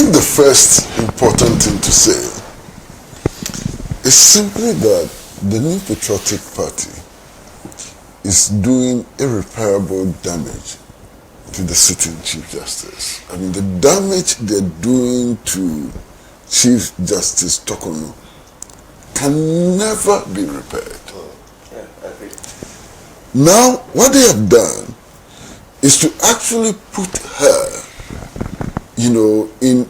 think the first important thing to say is simply that the New Patriotic Party is doing irreparable damage to the sitting Chief Justice. I mean, the damage they're doing to Chief Justice Torkornoo can never be repaired. Yeah, I agree. Now, what they have done is to actually put her, you know, in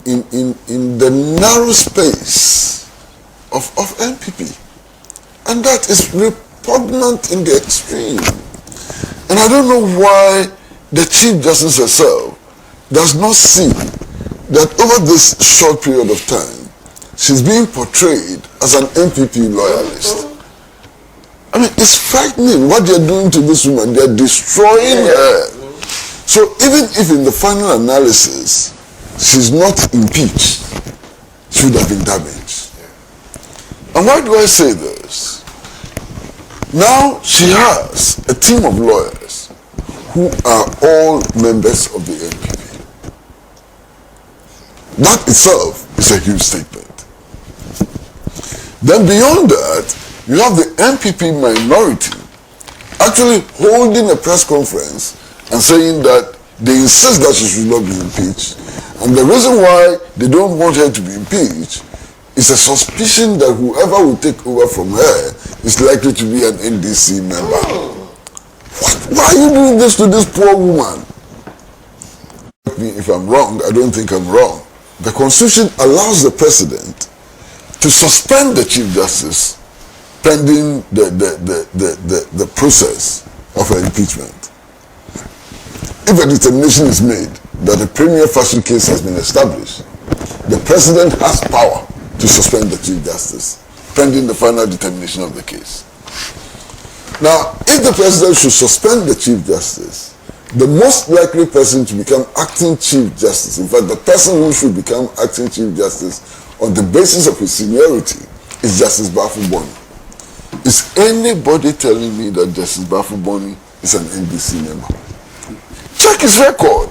the narrow space of MPP. And that is repugnant in the extreme. And I don't know why the Chief Justice herself does not see that over this short period of time, she's being portrayed as an MPP loyalist. I mean, it's frightening what they're doing to this woman. They're destroying her. So even if in the final analysis, she's not impeached, she would have been damaged. And why do I say this? Now she has a team of lawyers who are all members of the MPP. That itself is a huge statement. Then beyond that, you have the MPP minority actually holding a press conference and saying that they insist that she should not be impeached. And the reason why they don't want her to be impeached is a suspicion that whoever will take over from her is likely to be an NDC member. Why are you doing this to this poor woman? If I'm wrong, I don't think I'm wrong. The Constitution allows the President to suspend the Chief Justice pending the process of her impeachment. If a determination is made that a premier facie case has been established, the President has power to suspend the Chief Justice pending the final determination of the case. Now, if the President should suspend the Chief Justice, the most likely person to become acting Chief Justice, in fact, the person who should become acting Chief Justice on the basis of his seniority is Justice Bafuboni. Is anybody telling me that Justice Bafuboni is an NDC member? Check his record.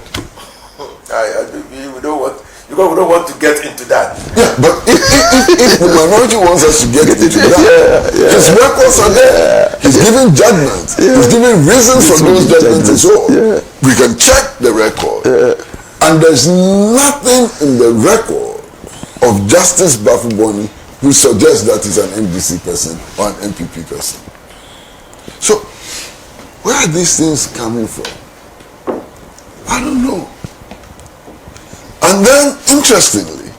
We don't want to get into that. Yeah, but if the minority wants us to get into that, his records are there. He's giving judgments. He's giving reasons for those judgments and so on. We can check the record. And there's nothing in the record of Justice Bafuboni who suggests that he's an NDC person or an MPP person. So, where are these things coming from? I don't know. And then, interestingly,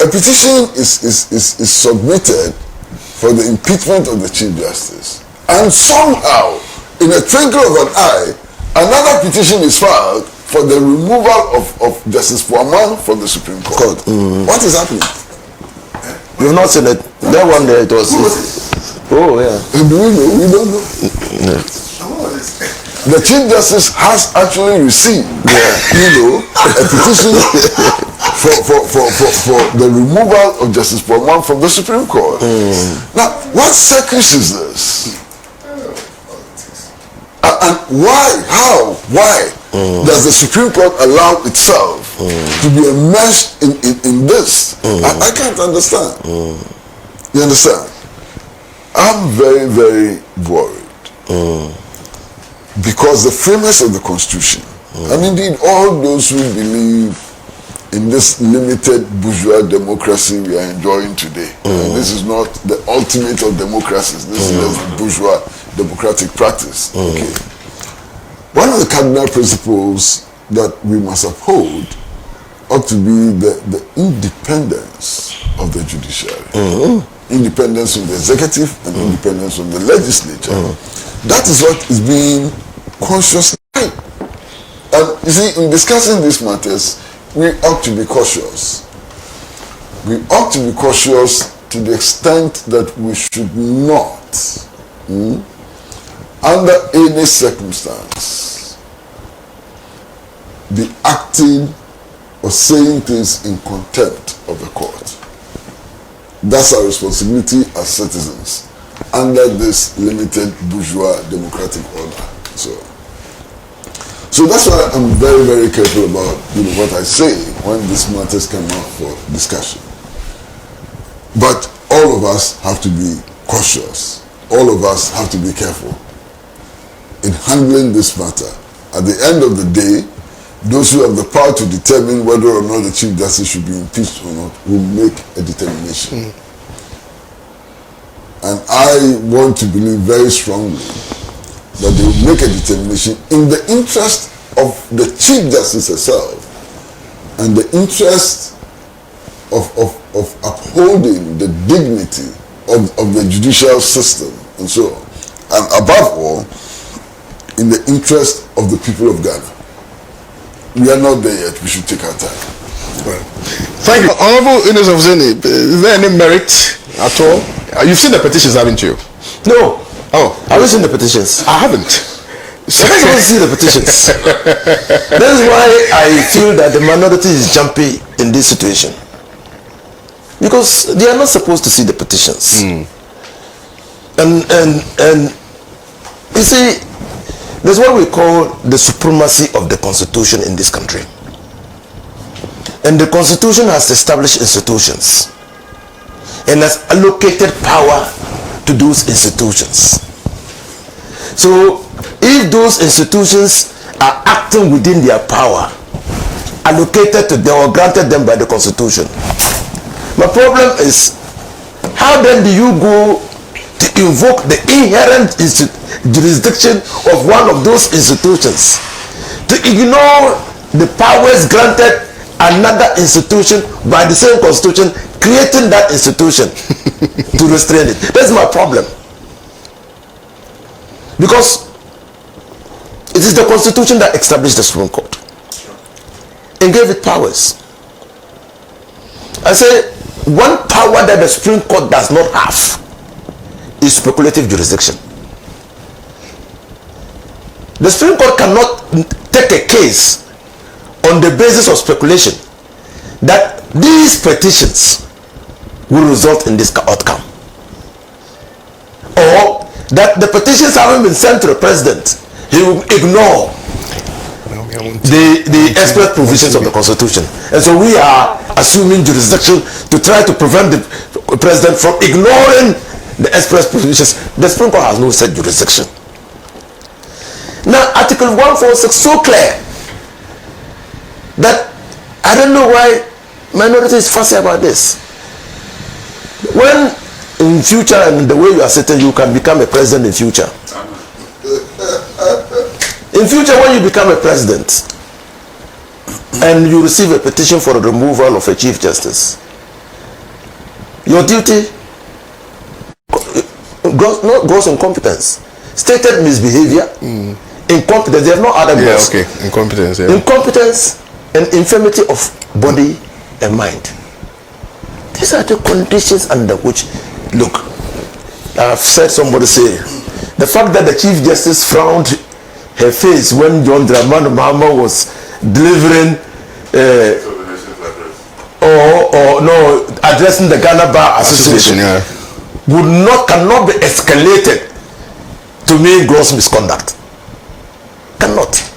a petition is submitted for the impeachment of the Chief Justice. And somehow, in a twinkle of an eye, another petition is filed for the removal of Justice Fuaman from the Supreme Court. What is happening? You've not seen it. That one there, it was... Oh, yeah. Do we know? We don't know. The Chief Justice has actually received, a petition for the removal of Justice Fuaman from the Supreme Court. Now, what circus is this? And why does the Supreme Court allow itself to be immersed in this? I can't understand. You understand? I'm very, very worried. Because the framers of the Constitution, and indeed all those who believe in this limited bourgeois democracy we are enjoying today, and this is not the ultimate of democracies, this is the bourgeois democratic practice. Okay. One of the cardinal principles that we must uphold ought to be the independence of the judiciary. Independence from the executive and independence from the legislature. That is what is being consciously. And you see, in discussing these matters, we ought to be cautious. We ought to be cautious to the extent that we should not, under any circumstance, be acting or saying things in contempt of the court. That's our responsibility as citizens under this limited bourgeois democratic order. So that's why I'm very, very careful about what I say when these matters come up for discussion. But all of us have to be cautious. All of us have to be careful in handling this matter. At the end of the day, those who have the power to determine whether or not the Chief Justice should be impeached or not will make a determination. And I want to believe very strongly that they will make a determination in the interest of the Chief Justice herself and the interest of upholding the dignity of the judicial system and so on. And above all, in the interest of the people of Ghana. We are not there yet. We should take our time. Well, thank you. Honorable Ines of Zeni, is there any merit at all? You've seen the petitions, haven't you? No. Oh. Have you seen the petitions? I haven't. So I don't see the petitions. That is why I feel that the minority is jumpy in this situation. Because they are not supposed to see the petitions. And you see, there's what we call the supremacy of the Constitution in this country. And the Constitution has established institutions and has allocated power to those institutions. So if those institutions are acting within their power allocated to them or granted them by the Constitution, my problem is, how then do you go to invoke the inherent jurisdiction of one of those institutions, to ignore the powers granted another institution by the same Constitution, creating that institution to restrain it? That's my problem. Because it is the Constitution that established the Supreme Court and gave it powers. I say, one power that the Supreme Court does not have is speculative jurisdiction. The Supreme Court cannot take a case on the basis of speculation that these petitions will result in this outcome, or that the petitions haven't been sent to the president. He will ignore the express provisions of the Constitution, and so we are assuming jurisdiction to try to prevent the president from ignoring the express provisions. The Supreme Court has no such jurisdiction. Now, Article 146 so clear that I don't know why minority is fussy about this. When in future, and the way you are sitting, you can become a president in future. In future, when you become a president and you receive a petition for the removal of a Chief Justice, your duty gross incompetence, stated misbehavior, incompetence. They have no other words. Yeah, okay, incompetence. Yeah. Incompetence and infirmity of body and mind. These are the conditions under which, look, I've said somebody say, the fact that the Chief Justice frowned her face when John Dramani Mahama was delivering addressing the Ghana Bar Association, cannot be escalated to mean gross misconduct. Cannot.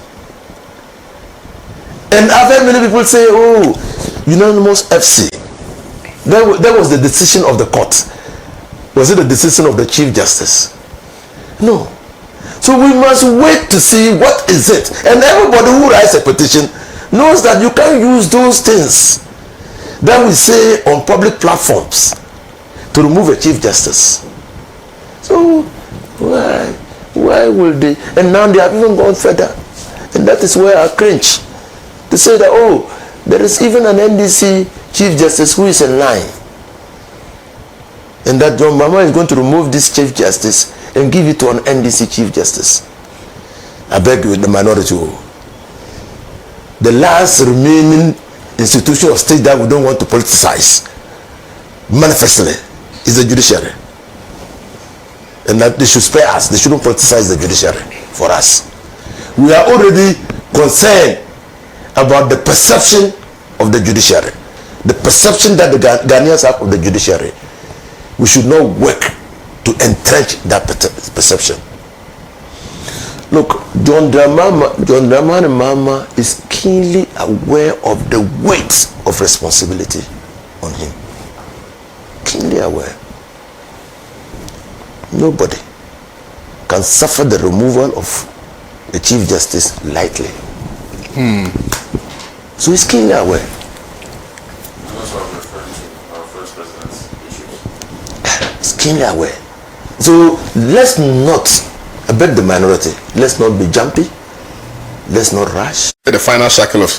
And I've heard many people say, oh, unanimous FC. That was the decision of the court. Was it the decision of the Chief Justice? No. So we must wait to see what is it. And everybody who writes a petition knows that you can't use those things that we say on public platforms to remove a Chief Justice. So why will they? And now they have even gone further. And that is where I cringe. To say that, oh, there is even an NDC Chief Justice who is in line. And that John Mahama is going to remove this Chief Justice and give it to an NDC Chief Justice. I beg you, the minority. The last remaining institution of state that we don't want to politicize, manifestly, is the judiciary. And that they should spare us. They shouldn't politicize the judiciary for us. We are already concerned about the perception of the judiciary. The perception that the Ghanaians have of the judiciary. We should not work to entrench that perception. Look, John Dramani Mama is keenly aware of the weight of responsibility on him. Keenly aware. Nobody can suffer the removal of a Chief Justice lightly. So he's keenly aware. That's what I'm referring to, our first president's issues. He's keenly aware. So let's not, I beg the minority, let's not be jumpy, let's not rush. The final cycle of